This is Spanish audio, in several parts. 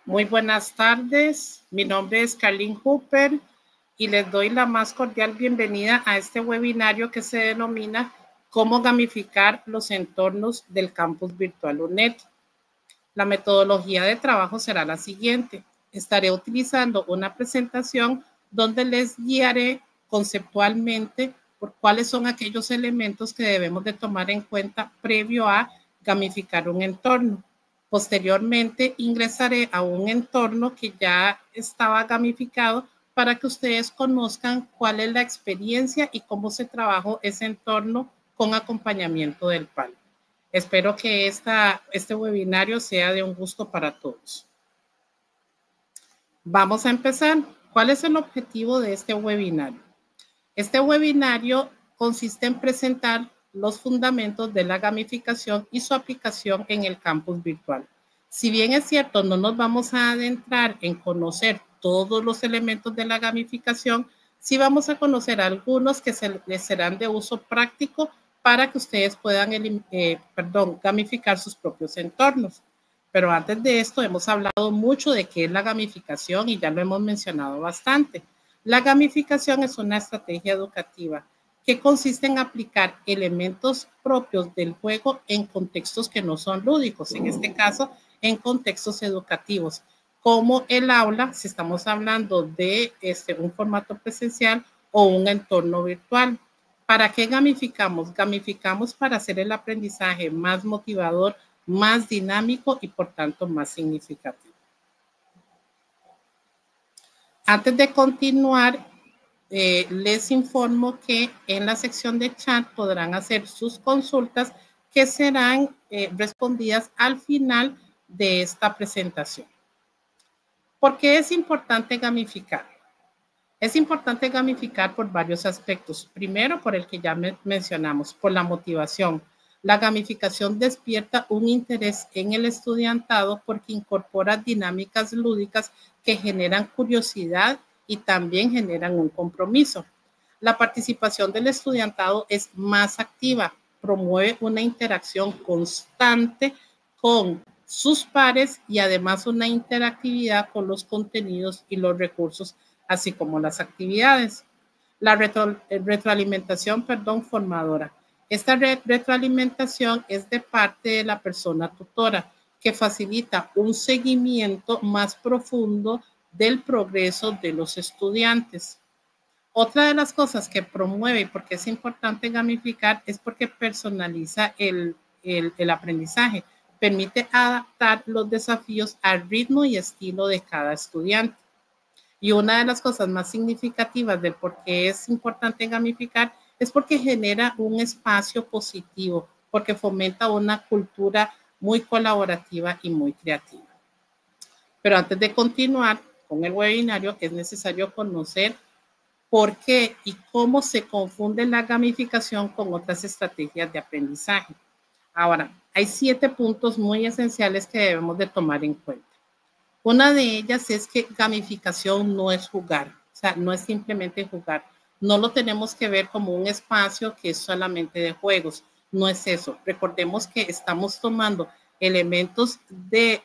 Muy buenas tardes, mi nombre es Carlin Hooper y les doy la más cordial bienvenida a este webinario que se denomina Cómo gamificar los entornos del campus virtual UNED. La metodología de trabajo será la siguiente. Estaré utilizando una presentación donde les guiaré conceptualmente por cuáles son aquellos elementos que debemos de tomar en cuenta previo a gamificar un entorno. Posteriormente ingresaré a un entorno que ya estaba gamificado para que ustedes conozcan cuál es la experiencia y cómo se trabajó ese entorno con acompañamiento del PAL. Espero que este webinario sea de un gusto para todos. Vamos a empezar. ¿Cuál es el objetivo de este webinario? Este webinario consiste en presentar los fundamentos de la gamificación y su aplicación en el campus virtual. Si bien es cierto, no nos vamos a adentrar en conocer todos los elementos de la gamificación, sí vamos a conocer algunos que les serán de uso práctico para que ustedes puedan gamificar sus propios entornos. Pero antes de esto hemos hablado mucho de qué es la gamificación y ya lo hemos mencionado bastante. La gamificación es una estrategia educativa que consiste en aplicar elementos propios del juego en contextos que no son lúdicos, en este caso en contextos educativos, como el aula, si estamos hablando de un formato presencial o un entorno virtual. ¿Para qué gamificamos? Gamificamos para hacer el aprendizaje más motivador, más dinámico y por tanto más significativo. Antes de continuar, les informo que en la sección de chat podrán hacer sus consultas que serán respondidas al final de esta presentación. ¿Por qué es importante gamificar? Es importante gamificar por varios aspectos. Primero, por el que ya mencionamos, por la motivación. La gamificación despierta un interés en el estudiantado porque incorpora dinámicas lúdicas que generan curiosidad y también generan un compromiso. La participación del estudiantado es más activa, promueve una interacción constante con sus pares y además una interactividad con los contenidos y los recursos, así como las actividades. La retroalimentación formadora. Esta retroalimentación es de parte de la persona tutora que facilita un seguimiento más profundo del progreso de los estudiantes. Otra de las cosas que promueve y porque es importante gamificar es porque personaliza el aprendizaje, permite adaptar los desafíos al ritmo y estilo de cada estudiante. Y una de las cosas más significativas del por qué es importante gamificar es porque genera un espacio positivo, porque fomenta una cultura muy colaborativa y muy creativa. Pero antes de continuar con el webinario, es necesario conocer por qué y cómo se confunde la gamificación con otras estrategias de aprendizaje. Ahora, hay 7 puntos muy esenciales que debemos de tomar en cuenta. Una de ellas es que gamificación no es jugar, o sea, no es simplemente jugar. No lo tenemos que ver como un espacio que es solamente de juegos, no es eso. Recordemos que estamos tomando elementos del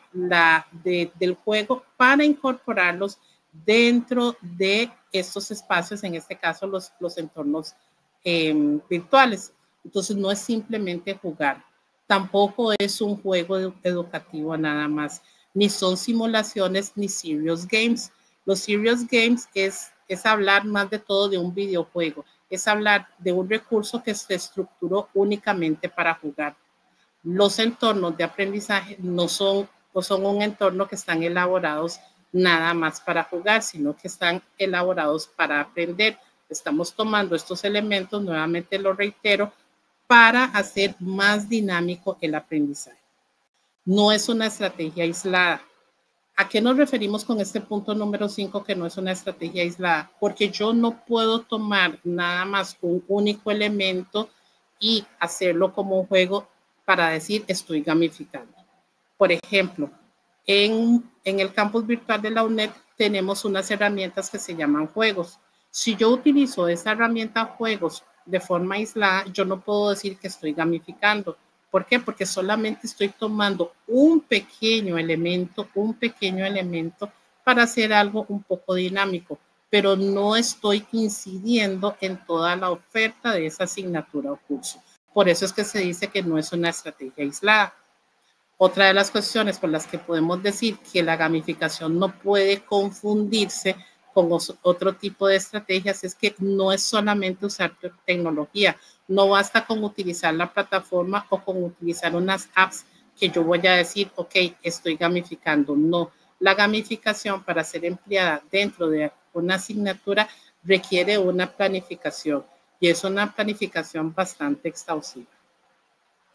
juego para incorporarlos dentro de estos espacios, en este caso los entornos virtuales. Entonces no es simplemente jugar, tampoco es un juego educativo nada más, ni son simulaciones ni serious games. Los serious games es hablar más de todo de un videojuego, es hablar de un recurso que se estructuró únicamente para jugar. Los entornos de aprendizaje no son un entorno que están elaborados nada más para jugar, sino que están elaborados para aprender. Estamos tomando estos elementos, nuevamente lo reitero, para hacer más dinámico el aprendizaje. No es una estrategia aislada. ¿A qué nos referimos con este punto número 5 que no es una estrategia aislada? Porque yo no puedo tomar nada más un único elemento y hacerlo como un juego para decir estoy gamificando. Por ejemplo, en el campus virtual de la UNED tenemos unas herramientas que se llaman juegos. Si yo utilizo esa herramienta juegos de forma aislada, yo no puedo decir que estoy gamificando, ¿Por qué? Porque solamente estoy tomando un pequeño elemento para hacer algo un poco dinámico, pero no estoy incidiendo en toda la oferta de esa asignatura o curso. Por eso es que se dice que no es una estrategia aislada. Otra de las cuestiones por las que podemos decir que la gamificación no puede confundirse con otro tipo de estrategias es que no es solamente usar tecnología, no basta con utilizar la plataforma o con utilizar unas apps que yo voy a decir, ok, estoy gamificando. No, la gamificación para ser empleada dentro de una asignatura requiere una planificación y es una planificación bastante exhaustiva.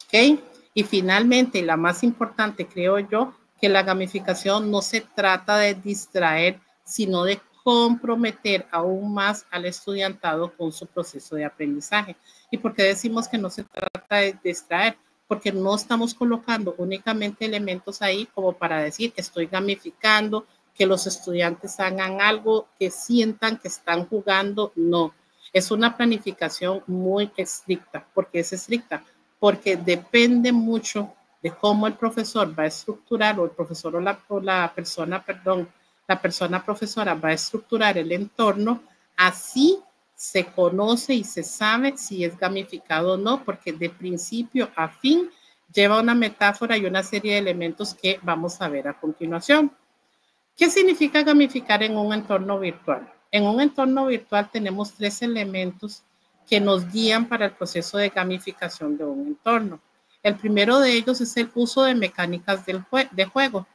¿Ok? Y finalmente, la más importante, creo yo, que la gamificación no se trata de distraer, sino de comprometer aún más al estudiantado con su proceso de aprendizaje. ¿Y por qué decimos que no se trata de distraer? Porque no estamos colocando únicamente elementos ahí como para decir, estoy gamificando, que los estudiantes hagan algo, que sientan que están jugando. No, es una planificación muy estricta. ¿Por qué es estricta? Porque depende mucho de cómo el profesor va a estructurar, o el profesor o la persona, perdón, la persona profesora va a estructurar el entorno, así se conoce y se sabe si es gamificado o no, porque de principio a fin lleva una metáfora y una serie de elementos que vamos a ver a continuación. ¿Qué significa gamificar en un entorno virtual? En un entorno virtual tenemos 3 elementos que nos guían para el proceso de gamificación de un entorno. El primero de ellos es el uso de mecánicas de juego.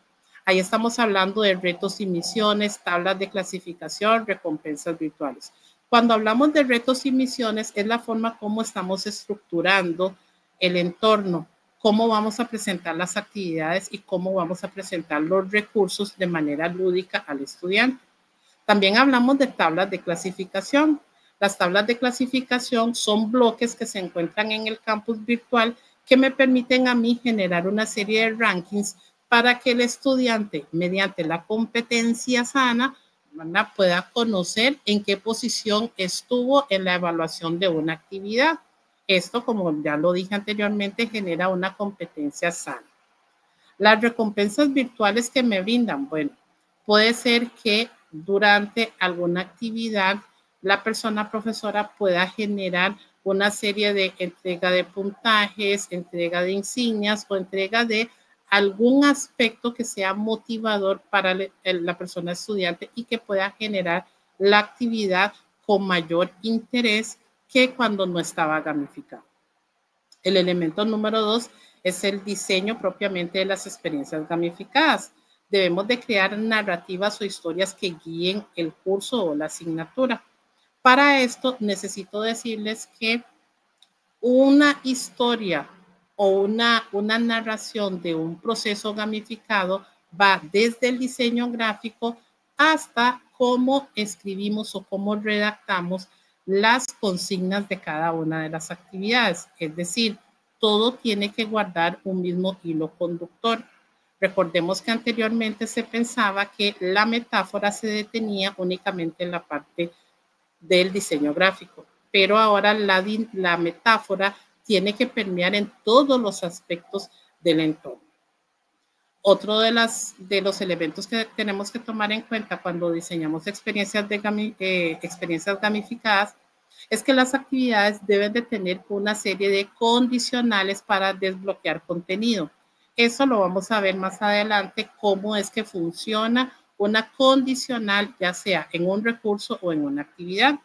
Ahí estamos hablando de retos y misiones, tablas de clasificación, recompensas virtuales. Cuando hablamos de retos y misiones, es la forma como estamos estructurando el entorno, cómo vamos a presentar las actividades y cómo vamos a presentar los recursos de manera lúdica al estudiante. También hablamos de tablas de clasificación. Las tablas de clasificación son bloques que se encuentran en el campus virtual que me permiten a mí generar una serie de rankings para que el estudiante, mediante la competencia sana, pueda conocer en qué posición estuvo en la evaluación de una actividad. Esto, como ya lo dije anteriormente, genera una competencia sana. Las recompensas virtuales que me brindan, bueno, puede ser que durante alguna actividad la persona profesora pueda generar una serie de entrega de puntajes, entrega de insignias o entrega de algún aspecto que sea motivador para la persona estudiante y que pueda generar la actividad con mayor interés que cuando no estaba gamificado. El elemento número 2 es el diseño propiamente de las experiencias gamificadas. Debemos de crear narrativas o historias que guíen el curso o la asignatura. Para esto necesito decirles que una historia o una narración de un proceso gamificado va desde el diseño gráfico hasta cómo escribimos o cómo redactamos las consignas de cada una de las actividades. Es decir, todo tiene que guardar un mismo hilo conductor. Recordemos que anteriormente se pensaba que la metáfora se detenía únicamente en la parte del diseño gráfico, pero ahora la metáfora tiene que permear en todos los aspectos del entorno. Otro de los elementos que tenemos que tomar en cuenta cuando diseñamos experiencias gamificadas es que las actividades deben de tener una serie de condicionales para desbloquear contenido. Eso lo vamos a ver más adelante, cómo es que funciona una condicional, ya sea en un recurso o en una actividad.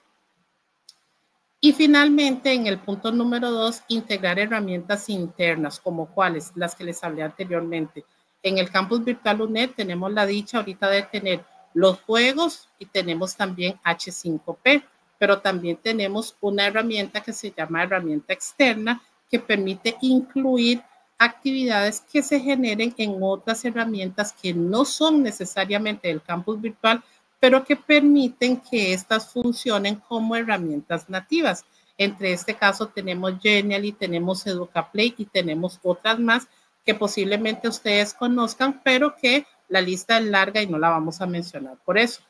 Y finalmente, en el punto número 2, integrar herramientas internas, como cuáles, las que les hablé anteriormente. En el campus virtual UNED tenemos la dicha ahorita de tener los juegos y tenemos también H5P, pero también tenemos una herramienta que se llama herramienta externa que permite incluir actividades que se generen en otras herramientas que no son necesariamente del campus virtual, pero que permiten que estas funcionen como herramientas nativas. Entre este caso tenemos Genially, tenemos EducaPlay y tenemos otras más que posiblemente ustedes conozcan, pero que la lista es larga y no la vamos a mencionar por eso.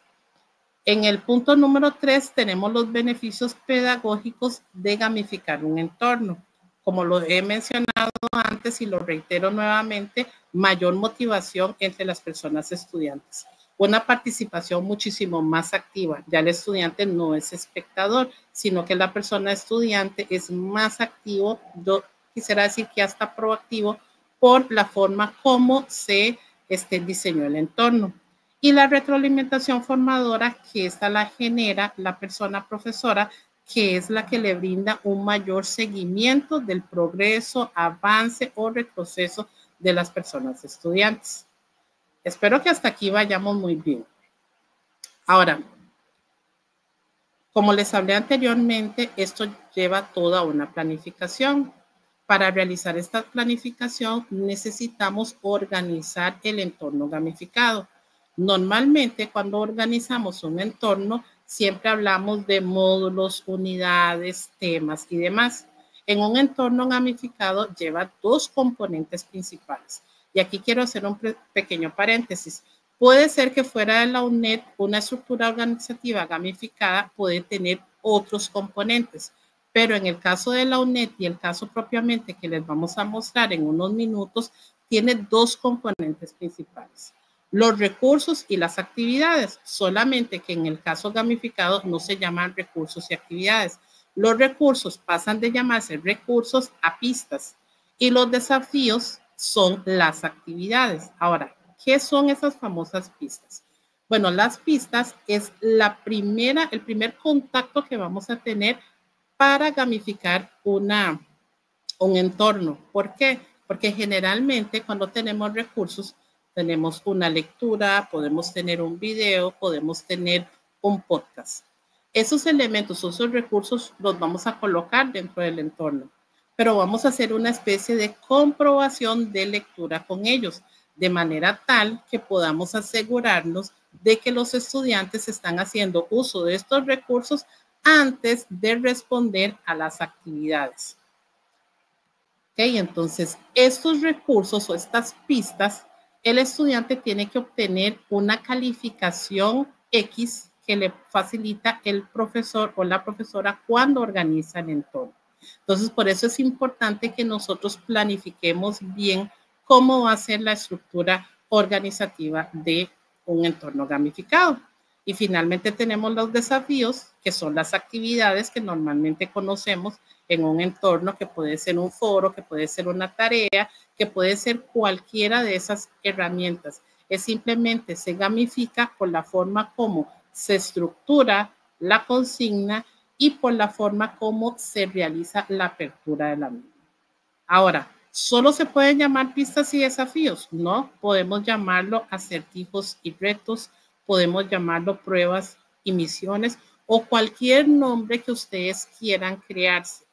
En el punto número 3 tenemos los beneficios pedagógicos de gamificar un entorno. como lo he mencionado antes y lo reitero nuevamente, mayor motivación entre las personas estudiantes. Una participación muchísimo más activa. Ya el estudiante no es espectador, sino que la persona estudiante es más activo, yo quisiera decir que hasta proactivo, por la forma como se diseñó el entorno. Y la retroalimentación formadora, que esta la genera la persona profesora, que es la que le brinda un mayor seguimiento del progreso, avance o retroceso de las personas estudiantes. Espero que hasta aquí vayamos muy bien. Ahora, como les hablé anteriormente, esto lleva toda una planificación. Para realizar esta planificación necesitamos organizar el entorno gamificado. Normalmente cuando organizamos un entorno siempre hablamos de módulos, unidades, temas y demás. En un entorno gamificado lleva dos componentes principales. Y aquí quiero hacer un pequeño paréntesis. Puede ser que fuera de la UNED una estructura organizativa gamificada puede tener otros componentes, pero en el caso de la UNED y el caso propiamente que les vamos a mostrar en unos minutos, tiene dos componentes principales. Los recursos y las actividades, solamente que en el caso gamificado no se llaman recursos y actividades. Los recursos pasan de llamarse recursos a pistas y los desafíos son las actividades. Ahora, ¿qué son esas famosas pistas? Bueno, las pistas es el primer contacto que vamos a tener para gamificar un entorno. ¿Por qué? Porque generalmente cuando tenemos recursos, tenemos una lectura, podemos tener un video, podemos tener un podcast. Esos elementos, esos recursos los vamos a colocar dentro del entorno, pero vamos a hacer una especie de comprobación de lectura con ellos, de manera tal que podamos asegurarnos de que los estudiantes están haciendo uso de estos recursos antes de responder a las actividades. ¿Okay? Entonces, estos recursos o estas pistas, el estudiante tiene que obtener una calificación X que le facilita el profesor o la profesora cuando organiza el entorno. Entonces, por eso es importante que nosotros planifiquemos bien cómo va a ser la estructura organizativa de un entorno gamificado. Y finalmente tenemos los desafíos, que son las actividades que normalmente conocemos en un entorno, que puede ser un foro, que puede ser una tarea, que puede ser cualquiera de esas herramientas. Es simplemente se gamifica por la forma como se estructura la consigna y por la forma como se realiza la apertura de la misma. Ahora, ¿solo se pueden llamar pistas y desafíos? No, podemos llamarlo acertijos y retos, podemos llamarlo pruebas y misiones o cualquier nombre que ustedes quieran crearse.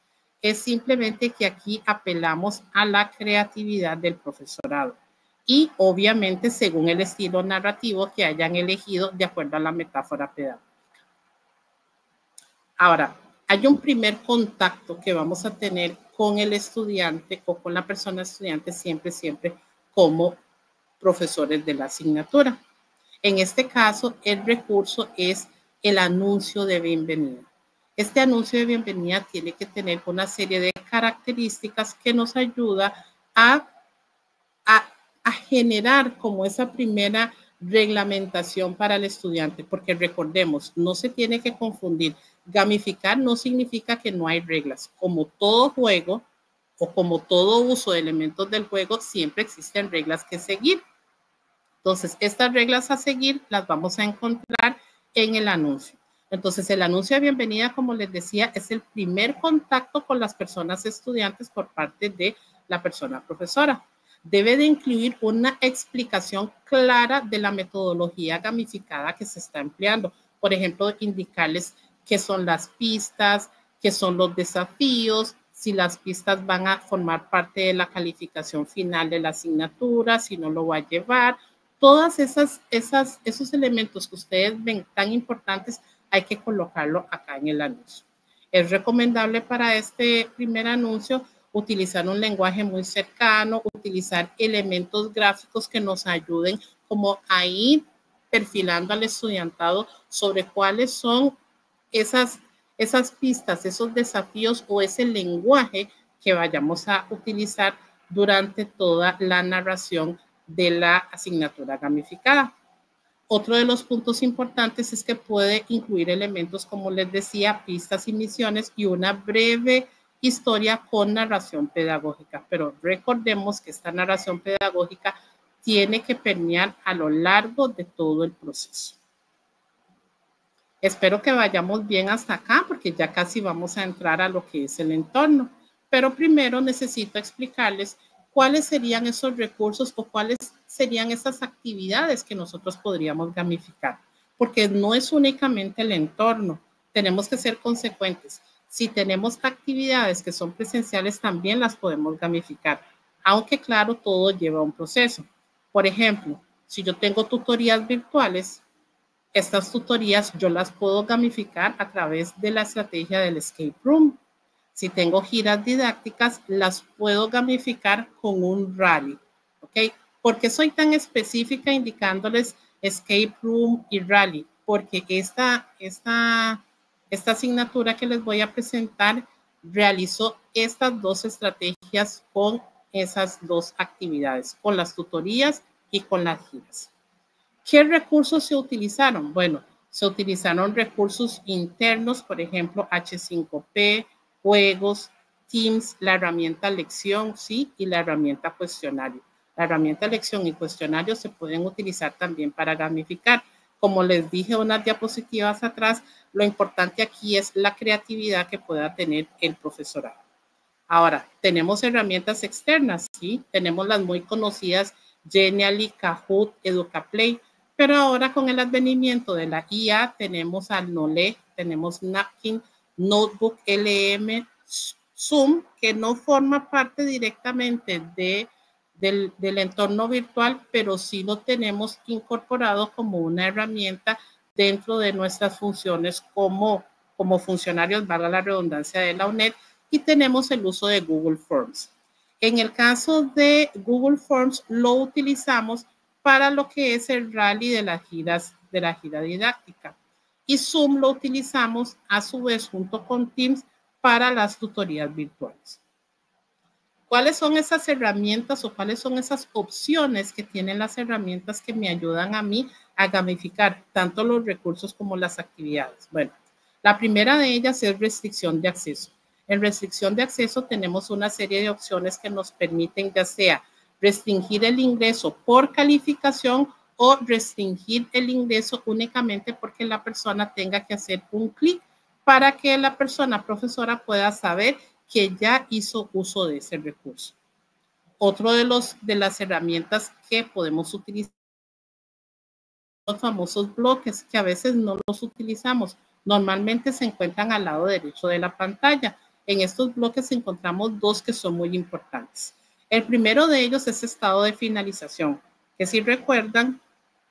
Es simplemente que aquí apelamos a la creatividad del profesorado y obviamente según el estilo narrativo que hayan elegido de acuerdo a la metáfora pedagógica. Ahora, hay un primer contacto que vamos a tener con el estudiante o con la persona estudiante siempre como profesores de la asignatura. En este caso, el recurso es el anuncio de bienvenida. Este anuncio de bienvenida tiene que tener una serie de características que nos ayuda a generar como esa primera reglamentación para el estudiante, porque recordemos, no se tiene que confundir. Gamificar no significa que no hay reglas. Como todo juego o como todo uso de elementos del juego, siempre existen reglas que seguir. Entonces, estas reglas a seguir las vamos a encontrar en el anuncio. Entonces, el anuncio de bienvenida, como les decía, es el primer contacto con las personas estudiantes por parte de la persona profesora. Debe de incluir una explicación clara de la metodología gamificada que se está empleando. Por ejemplo, indicarles qué son las pistas, qué son los desafíos, si las pistas van a formar parte de la calificación final de la asignatura, si no lo va a llevar. Todos esos elementos que ustedes ven tan importantes hay que colocarlo acá en el anuncio. Es recomendable para este primer anuncio utilizar un lenguaje muy cercano, utilizar elementos gráficos que nos ayuden como a ir perfilando al estudiantado sobre cuáles son esas pistas, esos desafíos o ese lenguaje que vayamos a utilizar durante toda la narración de la asignatura gamificada. Otro de los puntos importantes es que puede incluir elementos, como les decía, pistas y misiones y una breve historia con narración pedagógica. Pero recordemos que esta narración pedagógica tiene que permear a lo largo de todo el proceso. Espero que vayamos bien hasta acá porque ya casi vamos a entrar a lo que es el entorno. Pero primero necesito explicarles cuáles serían esos recursos o cuáles serían esas actividades que nosotros podríamos gamificar. Porque no es únicamente el entorno, tenemos que ser consecuentes. Si tenemos actividades que son presenciales, también las podemos gamificar. Aunque claro, todo lleva un proceso. Por ejemplo, si yo tengo tutorías virtuales, estas tutorías yo las puedo gamificar a través de la estrategia del escape room. Si tengo giras didácticas, las puedo gamificar con un rally. ¿Ok? ¿Por qué soy tan específica indicándoles escape room y rally? Porque esta asignatura que les voy a presentar realizó estas dos estrategias con esas dos actividades, con las tutorías y con las giras. ¿Qué recursos se utilizaron? Bueno, se utilizaron recursos internos, por ejemplo, H5P, juegos, Teams, la herramienta lección, sí, y la herramienta cuestionario. La herramienta lección y cuestionario se pueden utilizar también para gamificar. Como les dije unas diapositivas atrás, lo importante aquí es la creatividad que pueda tener el profesorado. Ahora, tenemos herramientas externas, ¿sí? Tenemos las muy conocidas Genially, Kahoot, Educaplay, pero ahora con el advenimiento de la IA tenemos al Nole, tenemos Napkin, Notebook, LM, Zoom, que no forma parte directamente del entorno virtual, pero sí lo tenemos incorporado como una herramienta dentro de nuestras funciones como funcionarios, valga la redundancia, de la UNED, y tenemos el uso de Google Forms. En el caso de Google Forms, lo utilizamos para lo que es el rally de la gira didáctica. Y Zoom lo utilizamos a su vez junto con Teams para las tutorías virtuales. ¿Cuáles son esas herramientas o cuáles son esas opciones que tienen las herramientas que me ayudan a mí a gamificar tanto los recursos como las actividades? Bueno, la primera de ellas es restricción de acceso. En restricción de acceso tenemos una serie de opciones que nos permiten ya sea restringir el ingreso por calificación o restringir el ingreso únicamente porque la persona tenga que hacer un clic para que la persona profesora pueda saber que ya hizo uso de ese recurso. Otro de las herramientas que podemos utilizar son los famosos bloques que a veces no los utilizamos. Normalmente se encuentran al lado derecho de la pantalla. En estos bloques encontramos dos que son muy importantes. El primero de ellos es estado de finalización, que si recuerdan,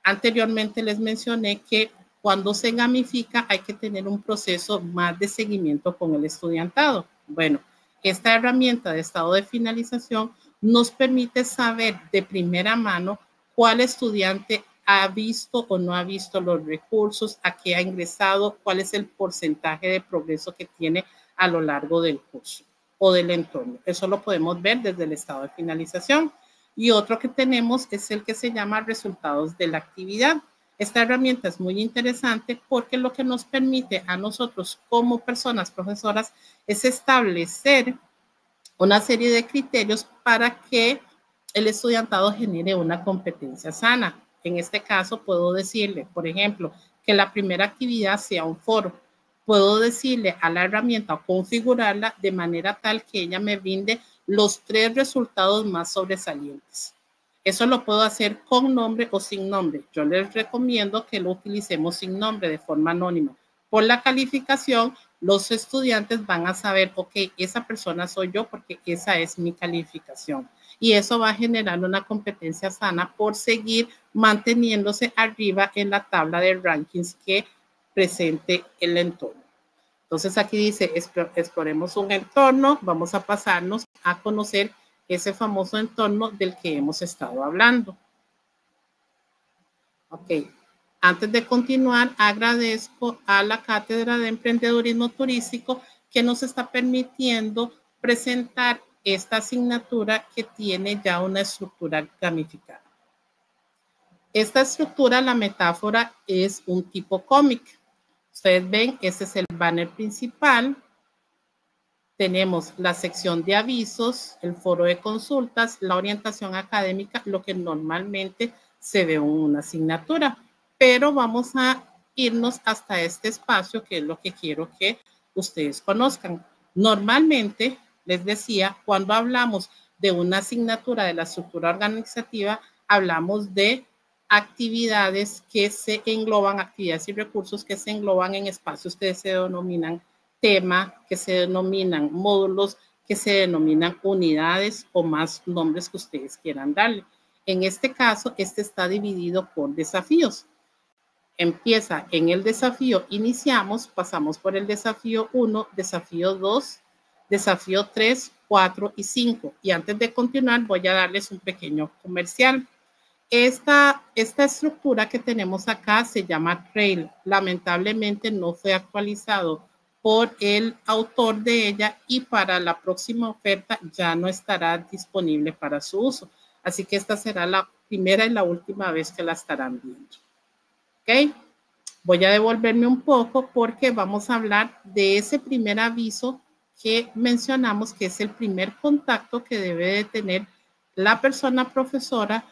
anteriormente les mencioné que cuando se gamifica hay que tener un proceso más de seguimiento con el estudiantado. Bueno, esta herramienta de estado de finalización nos permite saber de primera mano cuál estudiante ha visto o no ha visto los recursos, a qué ha ingresado, cuál es el porcentaje de progreso que tiene a lo largo del curso o del entorno. Eso lo podemos ver desde el estado de finalización. Y otro que tenemos es el que se llama resultados de la actividad. Esta herramienta es muy interesante porque lo que nos permite a nosotros como personas profesoras es establecer una serie de criterios para que el estudiantado genere una competencia sana. En este caso puedo decirle, por ejemplo, que la primera actividad sea un foro. Puedo decirle a la herramienta o configurarla de manera tal que ella me brinde los 3 resultados más sobresalientes. Eso lo puedo hacer con nombre o sin nombre. Yo les recomiendo que lo utilicemos sin nombre, de forma anónima. Por la calificación, los estudiantes van a saber, ok, esa persona soy yo porque esa es mi calificación. Y eso va a generar una competencia sana por seguir manteniéndose arriba en la tabla de rankings que presente el entorno. Entonces aquí dice, exploremos un entorno, vamos a pasarnos a conocer ese famoso entorno del que hemos estado hablando. Ok, antes de continuar, agradezco a la Cátedra de Emprendedurismo Turístico que nos está permitiendo presentar esta asignatura que tiene ya una estructura gamificada. Esta estructura, la metáfora, es un tipo cómic. Ustedes ven, este es el banner principal. Tenemos la sección de avisos, el foro de consultas, la orientación académica, lo que normalmente se ve en una asignatura. Pero vamos a irnos hasta este espacio, que es lo que quiero que ustedes conozcan. Normalmente, les decía, cuando hablamos de una asignatura de la estructura organizativa, hablamos de actividades que se engloban, actividades y recursos que se engloban en espacios que se denominan tema, que se denominan módulos, que se denominan unidades o más nombres que ustedes quieran darle. En este caso, este está dividido por desafíos. Empieza en el desafío, iniciamos, pasamos por el desafío 1, desafío 2, desafío 3, 4 y 5. Y antes de continuar, voy a darles un pequeño comercial. Esta estructura que tenemos acá se llama Trail. Lamentablemente no fue actualizado por el autor de ella y para la próxima oferta ya no estará disponible para su uso. Así que esta será la primera y la última vez que la estarán viendo. ¿Ok? Voy a devolverme un poco porque vamos a hablar de ese primer aviso que mencionamos, que es el primer contacto que debe de tener la persona profesora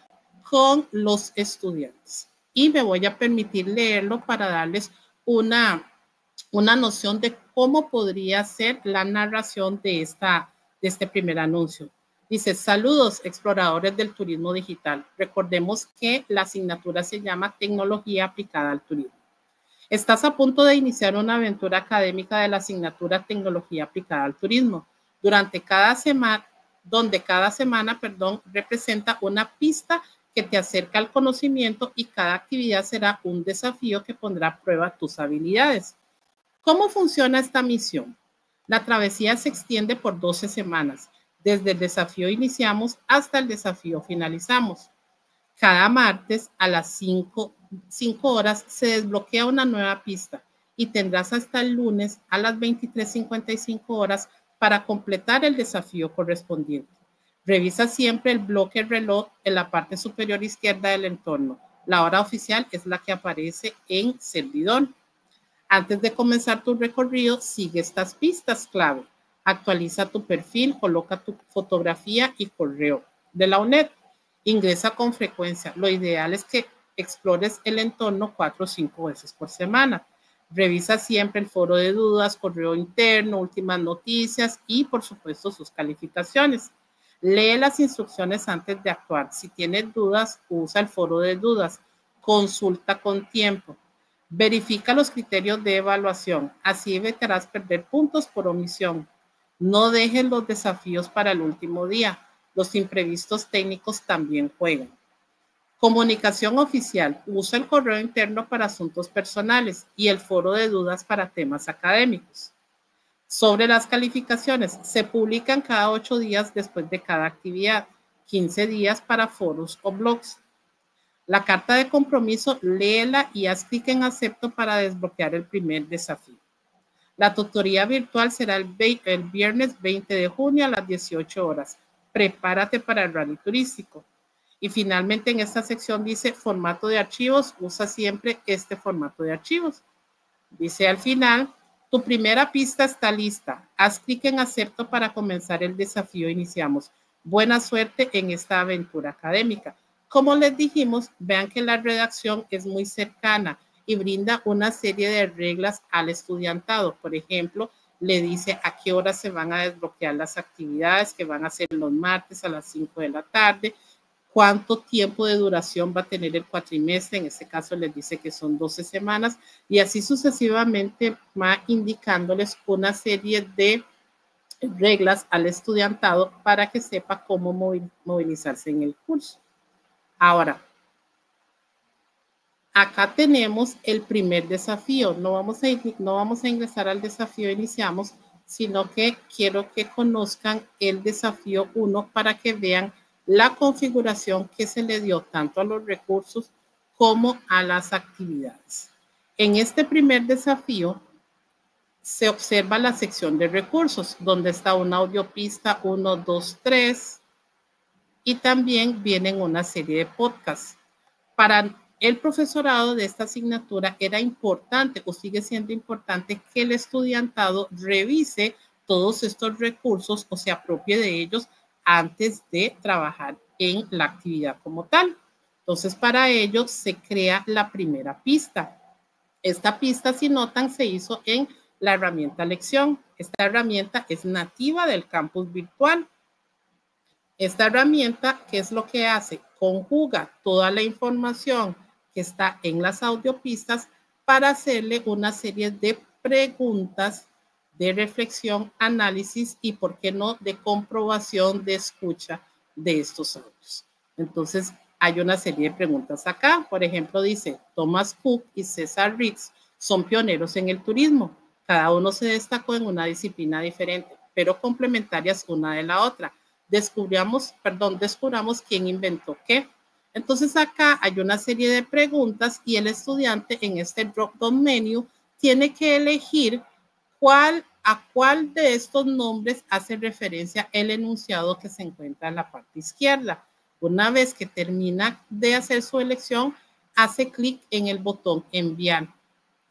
con los estudiantes. Y me voy a permitir leerlo para darles una noción de cómo podría ser la narración de este primer anuncio. Dice, saludos exploradores del turismo digital. Recordemos que la asignatura se llama Tecnología aplicada al turismo. Estás a punto de iniciar una aventura académica de la asignatura Tecnología aplicada al turismo, donde cada semana representa una pista que te acerca al conocimiento y cada actividad será un desafío que pondrá a prueba tus habilidades. ¿Cómo funciona esta misión? La travesía se extiende por 12 semanas. Desde el desafío iniciamos hasta el desafío finalizamos. Cada martes a las 5 horas se desbloquea una nueva pista y tendrás hasta el lunes a las 23:55 horas para completar el desafío correspondiente. Revisa siempre el bloque reloj en la parte superior izquierda del entorno. La hora oficial es la que aparece en servidor. Antes de comenzar tu recorrido, sigue estas pistas clave. Actualiza tu perfil, coloca tu fotografía y correo de la UNED. Ingresa con frecuencia. Lo ideal es que explores el entorno 4 o 5 veces por semana. Revisa siempre el foro de dudas, correo interno, últimas noticias y, por supuesto, sus calificaciones. Lee las instrucciones antes de actuar. Si tienes dudas, usa el foro de dudas. Consulta con tiempo. Verifica los criterios de evaluación. Así evitarás perder puntos por omisión. No dejes los desafíos para el último día. Los imprevistos técnicos también juegan. Comunicación oficial. Usa el correo interno para asuntos personales y el foro de dudas para temas académicos. Sobre las calificaciones, se publican cada 8 días después de cada actividad, 15 días para foros o blogs. La carta de compromiso, léela y haz clic en acepto para desbloquear el primer desafío. La tutoría virtual será el viernes 20 de junio a las 18 horas. Prepárate para el rally turístico. Y finalmente en esta sección dice formato de archivos, usa siempre este formato de archivos. Dice al final, tu primera pista está lista. Haz clic en acepto para comenzar el desafío. Iniciamos. Buena suerte en esta aventura académica. Como les dijimos, vean que la redacción es muy cercana y brinda una serie de reglas al estudiantado. Por ejemplo, le dice a qué hora se van a desbloquear las actividades que van a ser los martes a las 5 de la tarde, cuánto tiempo de duración va a tener el cuatrimestre, en este caso les dice que son 12 semanas, y así sucesivamente va indicándoles una serie de reglas al estudiantado para que sepa cómo movilizarse en el curso. Ahora, acá tenemos el primer desafío. No vamos a ingresar al desafío iniciamos, sino que quiero que conozcan el desafío 1 para que vean la configuración que se le dio tanto a los recursos como a las actividades. En este primer desafío, se observa la sección de recursos, donde está una audiopista 1, 2, 3, y también vienen una serie de podcasts. Para el profesorado de esta asignatura era importante o sigue siendo importante que el estudiantado revise todos estos recursos o se apropie de ellos antes de trabajar en la actividad como tal. Entonces, para ello se crea la primera pista. Esta pista, si notan, se hizo en la herramienta Lección. Esta herramienta es nativa del campus virtual. Esta herramienta, ¿qué es lo que hace? Conjuga toda la información que está en las audiopistas para hacerle una serie de preguntas de reflexión, análisis y, ¿por qué no?, de comprobación de escucha de estos audios. Entonces, hay una serie de preguntas acá. Por ejemplo, dice, Thomas Cook y César Ritz son pioneros en el turismo. Cada uno se destacó en una disciplina diferente, pero complementarias una de la otra. Descubramos quién inventó qué. Entonces acá hay una serie de preguntas y el estudiante en este drop-down menu tiene que elegir a cuál de estos nombres hace referencia el enunciado que se encuentra en la parte izquierda. Una vez que termina de hacer su elección, hace clic en el botón enviar.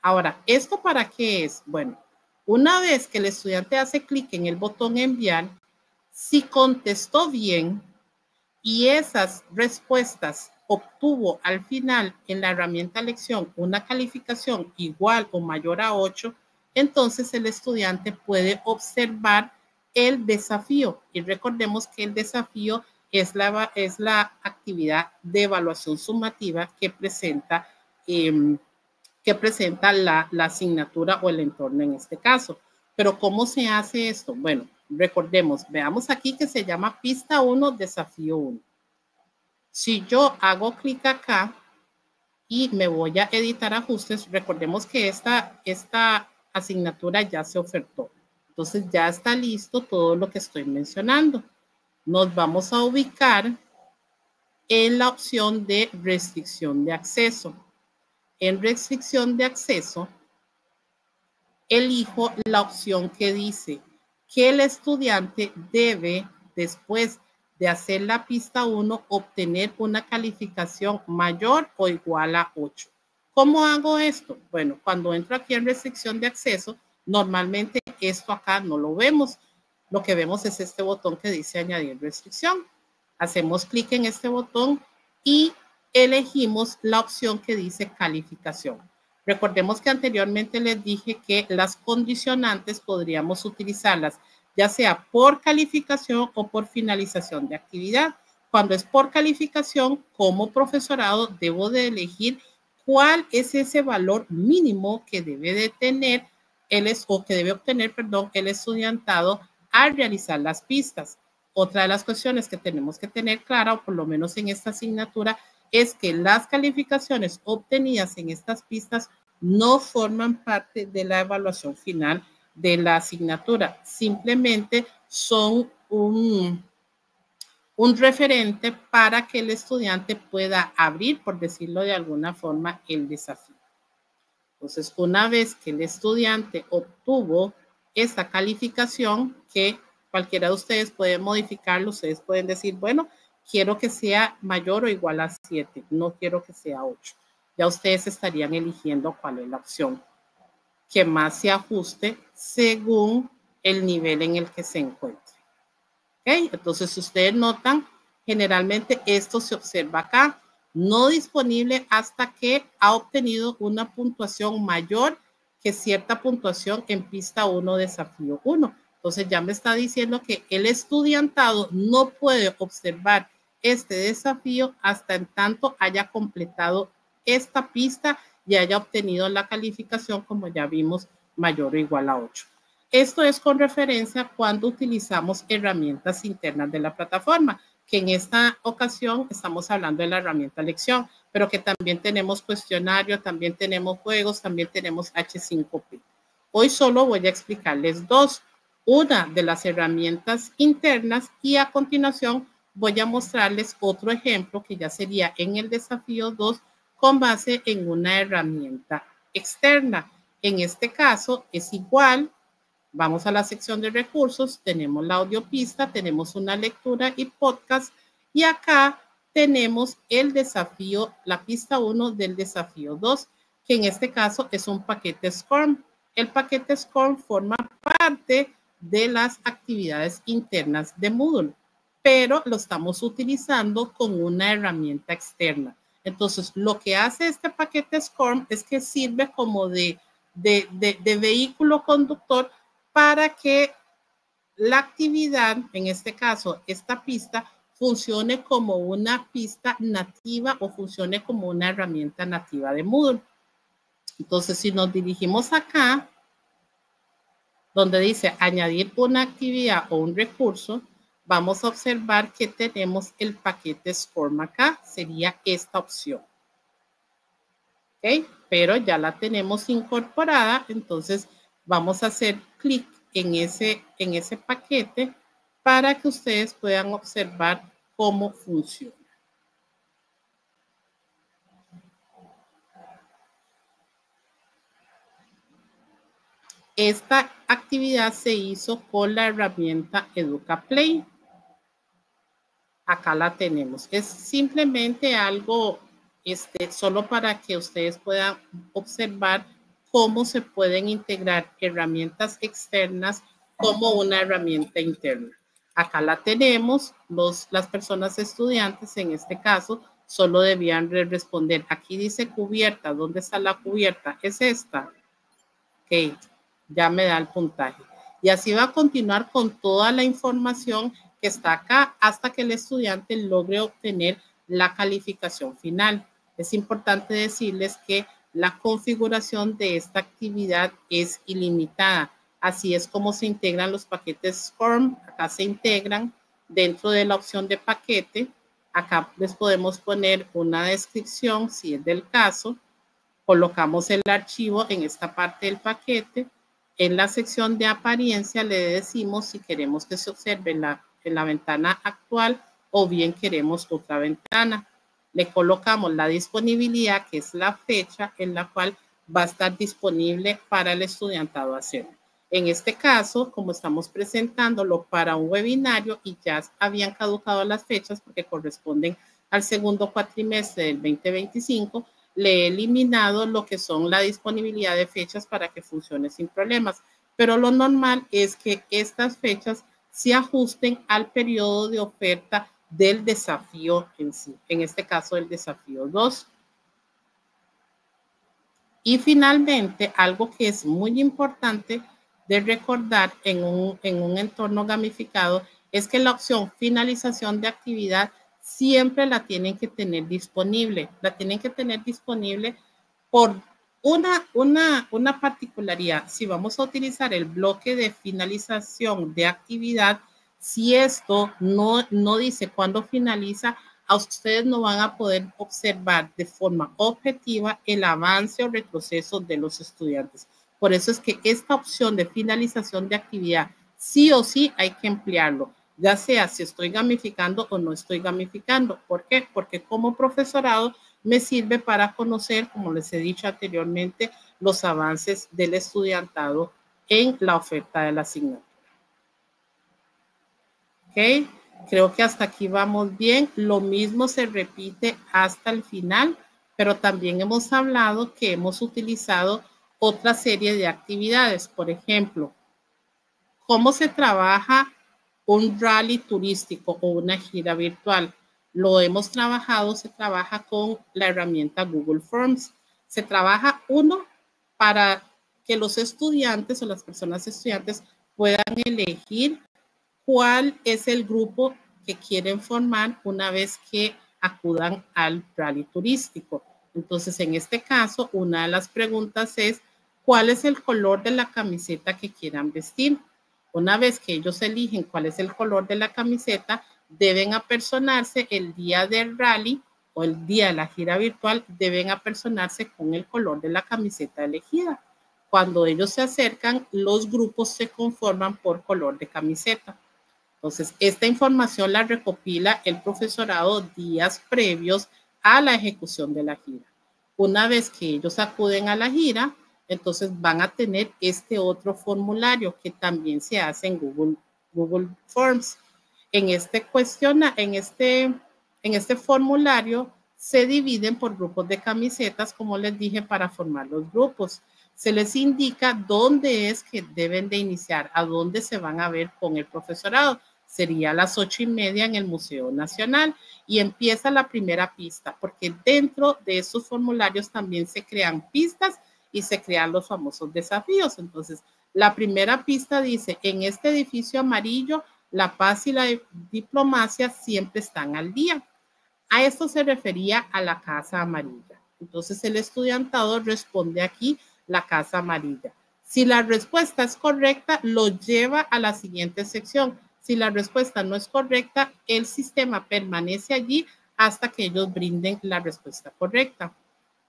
Ahora, ¿esto para qué es? Bueno, una vez que el estudiante hace clic en el botón enviar, si contestó bien y esas respuestas obtuvo al final en la herramienta Lección una calificación igual o mayor a 8, entonces el estudiante puede observar el desafío. Y recordemos que el desafío es la actividad de evaluación sumativa que presenta la asignatura o el entorno en este caso. Pero ¿cómo se hace esto? Bueno, recordemos, veamos aquí que se llama pista 1, desafío 1. Si yo hago clic acá y me voy a editar ajustes, recordemos que esta asignatura ya se ofertó. Entonces ya está listo todo lo que estoy mencionando. Nos vamos a ubicar en la opción de restricción de acceso. En restricción de acceso, elijo la opción que dice que el estudiante debe, después de hacer la pista 1, obtener una calificación mayor o igual a 8. ¿Cómo hago esto? Bueno, cuando entro aquí en restricción de acceso, normalmente esto acá no lo vemos. Lo que vemos es este botón que dice añadir restricción. Hacemos clic en este botón y elegimos la opción que dice calificación. Recordemos que anteriormente les dije que las condicionantes podríamos utilizarlas ya sea por calificación o por finalización de actividad. Cuando es por calificación, como profesorado debo de elegir cuál es ese valor mínimo que debe de tener que debe obtener, el estudiantado al realizar las pistas. Otra de las cuestiones que tenemos que tener clara, o por lo menos en esta asignatura, es que las calificaciones obtenidas en estas pistas no forman parte de la evaluación final de la asignatura. Simplemente son un referente para que el estudiante pueda abrir, por decirlo de alguna forma, el desafío. Entonces, una vez que el estudiante obtuvo esta calificación, que cualquiera de ustedes puede modificarlo, ustedes pueden decir, bueno, quiero que sea mayor o igual a 7, no quiero que sea 8. Ya ustedes estarían eligiendo cuál es la opción que más se ajuste según el nivel en el que se encuentre. ¿Okay? Entonces, si ustedes notan, generalmente esto se observa acá, no disponible hasta que ha obtenido una puntuación mayor que cierta puntuación en pista 1, desafío 1. Entonces, ya me está diciendo que el estudiantado no puede observar este desafío hasta en tanto haya completado esta pista y haya obtenido la calificación, como ya vimos, mayor o igual a 8. Esto es con referencia cuando utilizamos herramientas internas de la plataforma, que en esta ocasión estamos hablando de la herramienta Lección, pero que también tenemos cuestionario, también tenemos juegos, también tenemos H5P. Hoy solo voy a explicarles dos, una de las herramientas internas y a continuación voy a mostrarles otro ejemplo que ya sería en el desafío 2 con base en una herramienta externa. En este caso es igual. Vamos a la sección de recursos, tenemos la audiopista, tenemos una lectura y podcast, y acá tenemos el desafío, la pista 1 del desafío 2, que en este caso es un paquete SCORM. El paquete SCORM forma parte de las actividades internas de Moodle, pero lo estamos utilizando con una herramienta externa. Entonces, lo que hace este paquete SCORM es que sirve como de vehículo conductor para que la actividad, en este caso, esta pista, funcione como una pista nativa o funcione como una herramienta nativa de Moodle. Entonces, si nos dirigimos acá, donde dice añadir una actividad o un recurso, vamos a observar que tenemos el paquete SCORM acá, sería esta opción. ¿Ok? Pero ya la tenemos incorporada, entonces vamos a hacer clic en ese paquete para que ustedes puedan observar cómo funciona. Esta actividad se hizo con la herramienta EducaPlay. Acá la tenemos. Es simplemente algo solo para que ustedes puedan observar cómo se pueden integrar herramientas externas como una herramienta interna. Acá la tenemos, las personas estudiantes en este caso solo debían responder. Aquí dice cubierta, ¿dónde está la cubierta? Es esta. Ok, ya me da el puntaje. Y así va a continuar con toda la información que está acá hasta que el estudiante logre obtener la calificación final. Es importante decirles que la configuración de esta actividad es ilimitada. Así es como se integran los paquetes SCORM. Acá se integran dentro de la opción de paquete. Acá les podemos poner una descripción si es del caso. Colocamos el archivo en esta parte del paquete. En la sección de apariencia le decimos si queremos que se observe en la ventana actual o bien queremos otra ventana. Le colocamos la disponibilidad, que es la fecha en la cual va a estar disponible para el estudiantado hacerlo. En este caso, como estamos presentándolo para un webinario y ya habían caducado las fechas porque corresponden al segundo cuatrimestre del 2025, le he eliminado lo que son la disponibilidad de fechas para que funcione sin problemas. Pero lo normal es que estas fechas se ajusten al periodo de oferta del desafío en sí, en este caso el desafío 2. Y finalmente, algo que es muy importante de recordar en un entorno gamificado es que la opción finalización de actividad siempre la tienen que tener disponible. La tienen que tener disponible por una particularidad. Si vamos a utilizar el bloque de finalización de actividad, si esto no dice cuándo finaliza, a ustedes no van a poder observar de forma objetiva el avance o retroceso de los estudiantes. Por eso es que esta opción de finalización de actividad sí o sí hay que emplearlo, ya sea si estoy gamificando o no estoy gamificando. ¿Por qué? Porque como profesorado me sirve para conocer, como les he dicho anteriormente, los avances del estudiantado en la oferta de la asignatura. ¿Ok? Creo que hasta aquí vamos bien. Lo mismo se repite hasta el final, pero también hemos hablado que hemos utilizado otra serie de actividades. Por ejemplo, ¿cómo se trabaja un rally turístico o una gira virtual? Lo hemos trabajado, se trabaja con la herramienta Google Forms. Se trabaja para que los estudiantes o las personas estudiantes puedan elegir cuál es el grupo que quieren formar una vez que acudan al rally turístico. Entonces, en este caso, una de las preguntas es, ¿cuál es el color de la camiseta que quieran vestir? Una vez que ellos eligen cuál es el color de la camiseta, deben apersonarse el día del rally o el día de la gira virtual, deben apersonarse con el color de la camiseta elegida. Cuando ellos se acercan, los grupos se conforman por color de camiseta. Entonces, esta información la recopila el profesorado días previos a la ejecución de la gira. Una vez que ellos acuden a la gira, entonces van a tener este otro formulario que también se hace en Google Forms. En este formulario se dividen por grupos de camisetas, como les dije, para formar los grupos. Se les indica dónde es que deben de iniciar, a dónde se van a ver con el profesorado. Sería a las 8:30 en el Museo Nacional y empieza la primera pista, porque dentro de esos formularios también se crean pistas y se crean los famosos desafíos. Entonces, la primera pista dice, en este edificio amarillo, la paz y la diplomacia siempre están al día. A esto se refería a la Casa Amarilla. Entonces, el estudiantado responde aquí la Casa Amarilla. Si la respuesta es correcta, lo lleva a la siguiente sección. Si la respuesta no es correcta, el sistema permanece allí hasta que ellos brinden la respuesta correcta.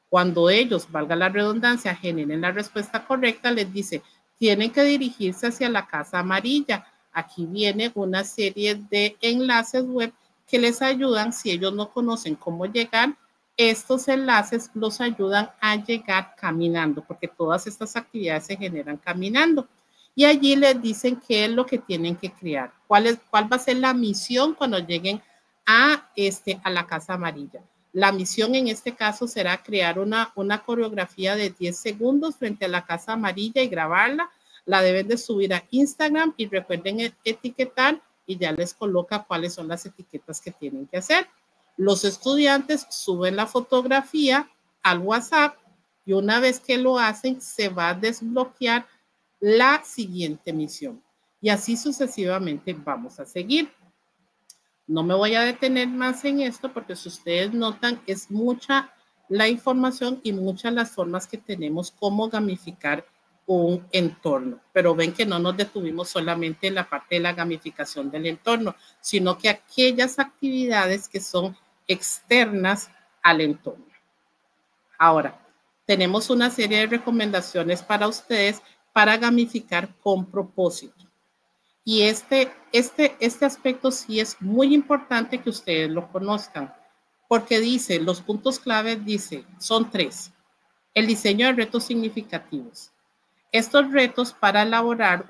Cuando ellos, valga la redundancia, generen la respuesta correcta, les dice, tienen que dirigirse hacia la Casa Amarilla. Aquí viene una serie de enlaces web que les ayudan, si ellos no conocen cómo llegar, estos enlaces los ayudan a llegar caminando, porque todas estas actividades se generan caminando. Y allí les dicen qué es lo que tienen que crear, cuál va a ser la misión cuando lleguen a la Casa Amarilla. La misión en este caso será crear una coreografía de 10 segundos frente a la Casa Amarilla y grabarla. La deben de subir a Instagram y recuerden etiquetar y ya les coloca cuáles son las etiquetas que tienen que hacer. Los estudiantes suben la fotografía al WhatsApp y una vez que lo hacen se va a desbloquear la siguiente misión. Y así sucesivamente vamos a seguir. No me voy a detener más en esto porque si ustedes notan es mucha la información y muchas las formas que tenemos como gamificar un entorno. Pero ven que no nos detuvimos solamente en la parte de la gamificación del entorno, sino que aquellas actividades que son externas al entorno. Ahora, tenemos una serie de recomendaciones para ustedes para gamificar con propósito. Y este aspecto sí es muy importante que ustedes lo conozcan, porque dice, los puntos clave son 3. El diseño de retos significativos. Estos retos para elaborar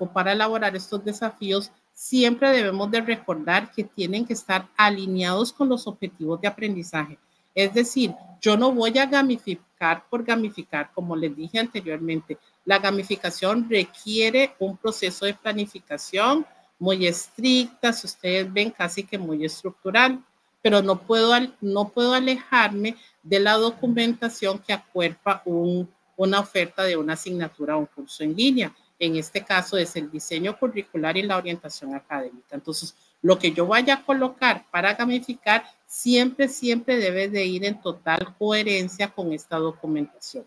estos desafíos, siempre debemos de recordar que tienen que estar alineados con los objetivos de aprendizaje. Es decir, yo no voy a gamificar por gamificar, como les dije anteriormente. La gamificación requiere un proceso de planificación muy estricta, si ustedes ven, casi que muy estructural, pero no puedo alejarme de la documentación que acuerpa una oferta de una asignatura o un curso en línea. En este caso es el diseño curricular y la orientación académica. Entonces, lo que yo vaya a colocar para gamificar siempre debe de ir en total coherencia con esta documentación.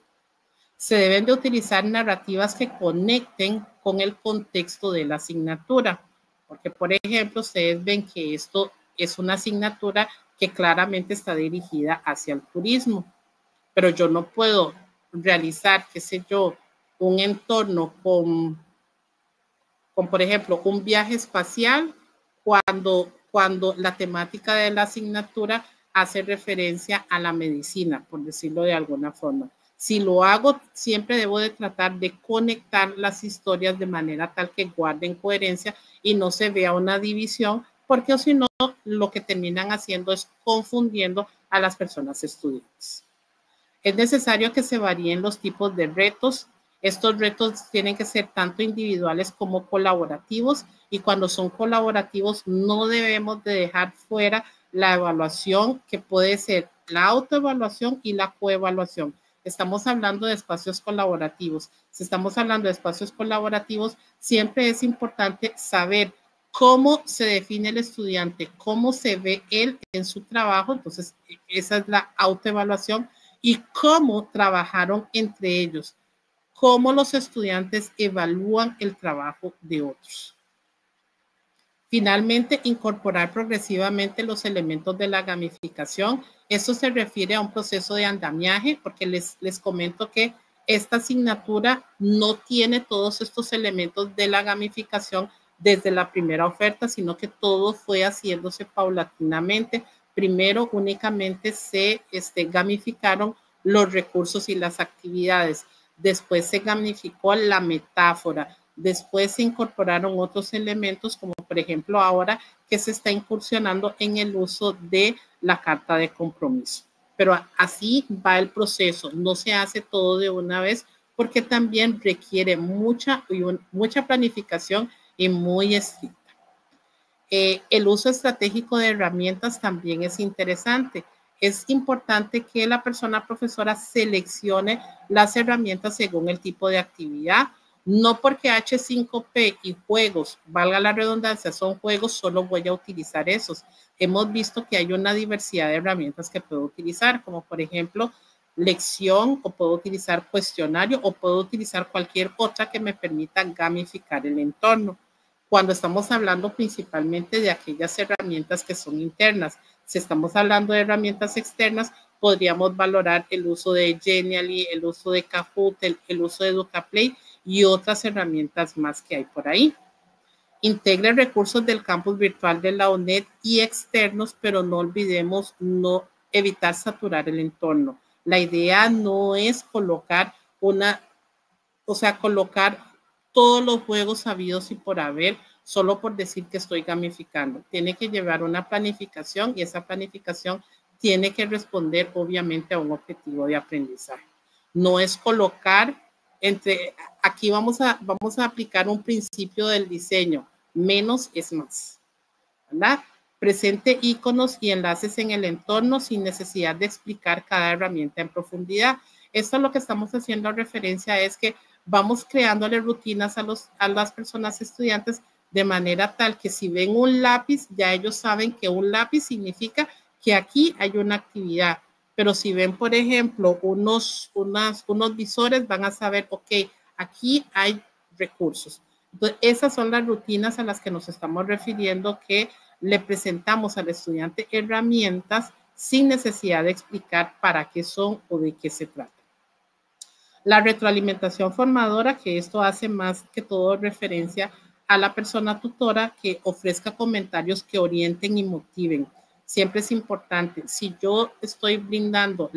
Se deben de utilizar narrativas que conecten con el contexto de la asignatura, porque, por ejemplo, ustedes ven que esto es una asignatura que claramente está dirigida hacia el turismo, pero yo no puedo realizar, qué sé yo, un entorno con por ejemplo, un viaje espacial cuando la temática de la asignatura hace referencia a la medicina, por decirlo de alguna forma. Si lo hago, siempre debo de tratar de conectar las historias de manera tal que guarden coherencia y no se vea una división, porque si no, lo que terminan haciendo es confundiendo a las personas estudiantes. Es necesario que se varíen los tipos de retos. Estos retos tienen que ser tanto individuales como colaborativos, y cuando son colaborativos no debemos de dejar fuera la evaluación, que puede ser la autoevaluación y la coevaluación. Estamos hablando de espacios colaborativos. Si estamos hablando de espacios colaborativos, siempre es importante saber cómo se define el estudiante, cómo se ve él en su trabajo. Entonces, esa es la autoevaluación. Y cómo trabajaron entre ellos, cómo los estudiantes evalúan el trabajo de otros. Finalmente, incorporar progresivamente los elementos de la gamificación. Esto se refiere a un proceso de andamiaje, porque les comento que esta asignatura no tiene todos estos elementos de la gamificación desde la primera oferta, sino que todo fue haciéndose paulatinamente. Primero únicamente se gamificaron los recursos y las actividades. después se gamificó la metáfora, después se incorporaron otros elementos, como por ejemplo ahora que se está incursionando en el uso de la carta de compromiso. Pero así va el proceso, no se hace todo de una vez porque también requiere mucha planificación y muy estricta. El uso estratégico de herramientas también es interesante. Es importante que la persona profesora seleccione las herramientas según el tipo de actividad. No porque H5P y juegos, valga la redundancia, son juegos, solo voy a utilizar esos. Hemos visto que hay una diversidad de herramientas que puedo utilizar, como por ejemplo, lección, o puedo utilizar cuestionario, o puedo utilizar cualquier otra que me permita gamificar el entorno. Cuando estamos hablando principalmente de aquellas herramientas que son internas. Si estamos hablando de herramientas externas, podríamos valorar el uso de Genially, el uso de Kahoot, el uso de EducaPlay y otras herramientas más que hay por ahí. Integre recursos del campus virtual de la UNED y externos, pero no olvidemos evitar saturar el entorno. La idea no es colocar colocar todos los juegos habidos y por haber, solo por decir que estoy gamificando. Tiene que llevar una planificación y esa planificación tiene que responder obviamente a un objetivo de aprendizaje. No es colocar aquí vamos a aplicar un principio del diseño, menos es más, ¿verdad? Presente iconos y enlaces en el entorno sin necesidad de explicar cada herramienta en profundidad. Esto lo que estamos haciendo referencia es que vamos creándole rutinas a las personas estudiantes de manera tal que si ven un lápiz, ya ellos saben que un lápiz significa que aquí hay una actividad. Pero si ven, por ejemplo, unos visores, van a saber, ok, aquí hay recursos. Entonces, esas son las rutinas a las que nos estamos refiriendo, que le presentamos al estudiante herramientas sin necesidad de explicar para qué son o de qué se trata. La retroalimentación formadora, que esto hace más que todo referencia a la persona tutora que ofrezca comentarios que orienten y motiven. Siempre es importante, si yo estoy brindando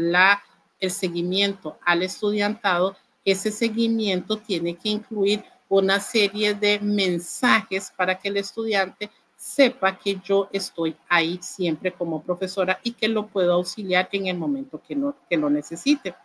el seguimiento al estudiantado, ese seguimiento tiene que incluir una serie de mensajes para que el estudiante sepa que yo estoy ahí siempre como profesora y que lo puedo auxiliar en el momento que lo necesite.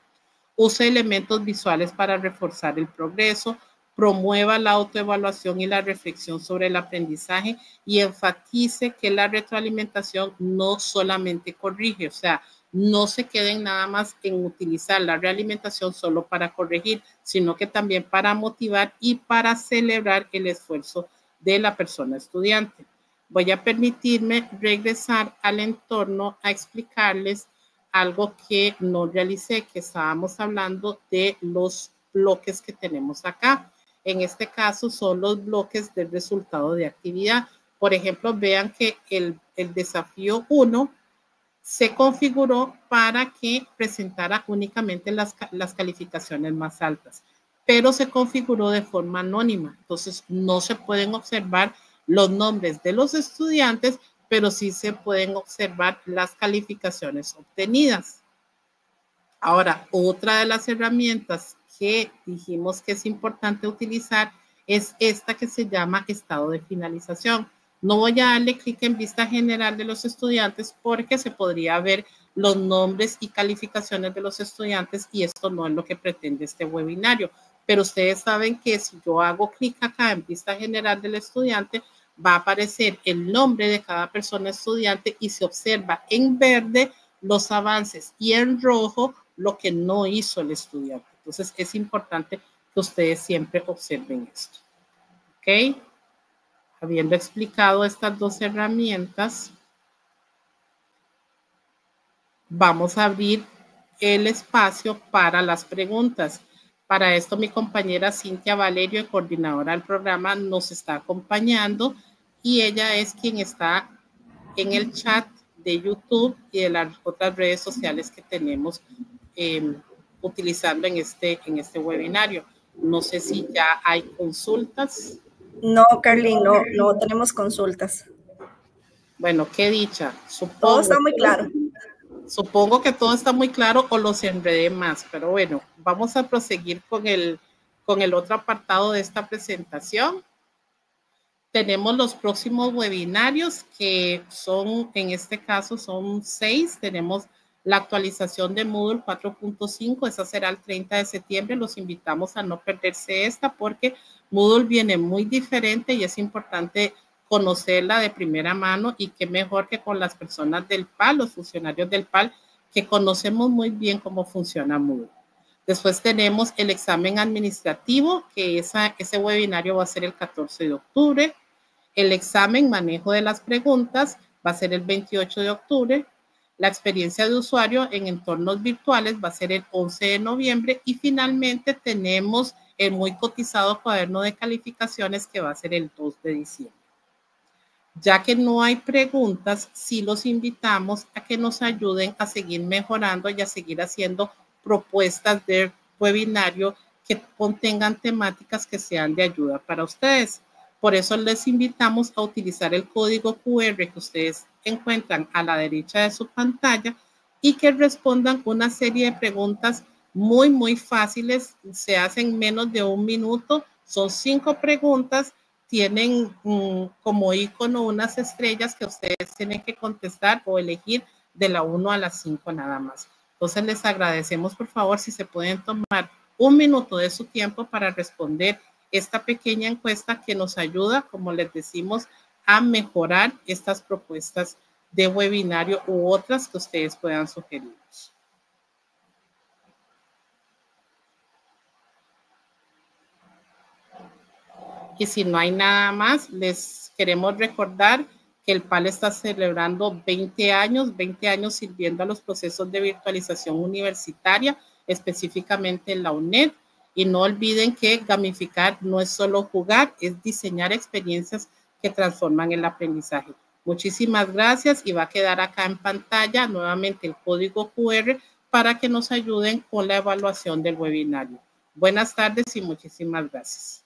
Use elementos visuales para reforzar el progreso, promueva la autoevaluación y la reflexión sobre el aprendizaje y enfatice que la retroalimentación no solamente corrige, o sea, no se queden nada más en utilizar la realimentación solo para corregir, sino que también para motivar y para celebrar el esfuerzo de la persona estudiante. Voy a permitirme regresar al entorno a explicarles algo que no realicé, que estábamos hablando de los bloques que tenemos acá. En este caso son los bloques del resultado de actividad. Por ejemplo, vean que el desafío 1 se configuró para que presentara únicamente las calificaciones más altas, pero se configuró de forma anónima. Entonces, no se pueden observar los nombres de los estudiantes, pero sí se pueden observar las calificaciones obtenidas. Ahora, otra de las herramientas que dijimos que es importante utilizar es esta que se llama estado de finalización. No voy a darle clic en vista general de los estudiantes porque se podría ver los nombres y calificaciones de los estudiantes y esto no es lo que pretende este webinario. Pero ustedes saben que si yo hago clic acá en vista general del estudiante, va a aparecer el nombre de cada persona estudiante y se observa en verde los avances y en rojo lo que no hizo el estudiante. Entonces, es importante que ustedes siempre observen esto. ¿Ok? Habiendo explicado estas dos herramientas, vamos a abrir el espacio para las preguntas. Para esto, mi compañera Cintia Valerio, coordinadora del programa, nos está acompañando y ella es quien está en el chat de YouTube y de las otras redes sociales que tenemos utilizando en este webinario. No sé si ya hay consultas. No, Carly, no tenemos consultas. Bueno, qué dicha. Todo está muy claro. Supongo que todo está muy claro o los enredé más, pero bueno, vamos a proseguir con el otro apartado de esta presentación. Tenemos los próximos webinarios que son, en este caso, son 6. Tenemos la actualización de Moodle 4.5, esa será el 30 de septiembre. Los invitamos a no perderse esta porque Moodle viene muy diferente y es importante conocerla de primera mano, y qué mejor que con las personas del PAL, los funcionarios del PAL, que conocemos muy bien cómo funciona Moodle. Después tenemos el examen administrativo, que ese webinario va a ser el 14 de octubre. El examen manejo de las preguntas va a ser el 28 de octubre. La experiencia de usuario en entornos virtuales va a ser el 11 de noviembre. Y finalmente tenemos el muy cotizado cuaderno de calificaciones, que va a ser el 2 de diciembre. Ya que no hay preguntas, sí los invitamos a que nos ayuden a seguir mejorando y a seguir haciendo propuestas de webinario que contengan temáticas que sean de ayuda para ustedes. Por eso les invitamos a utilizar el código QR que ustedes encuentran a la derecha de su pantalla y que respondan una serie de preguntas muy fáciles. Se hacen menos de 1 minuto. Son 5 preguntas. Tienen como icono unas estrellas que ustedes tienen que contestar o elegir de la 1 a la 5 nada más. Entonces les agradecemos, por favor, si se pueden tomar 1 minuto de su tiempo para responder esta pequeña encuesta que nos ayuda, como les decimos, a mejorar estas propuestas de webinario u otras que ustedes puedan sugerirnos. Y si no hay nada más, les queremos recordar que el PAL está celebrando 20 años sirviendo a los procesos de virtualización universitaria, específicamente en la UNED. Y no olviden que gamificar no es solo jugar, es diseñar experiencias que transforman el aprendizaje. Muchísimas gracias, y va a quedar acá en pantalla nuevamente el código QR para que nos ayuden con la evaluación del webinario. Buenas tardes y muchísimas gracias.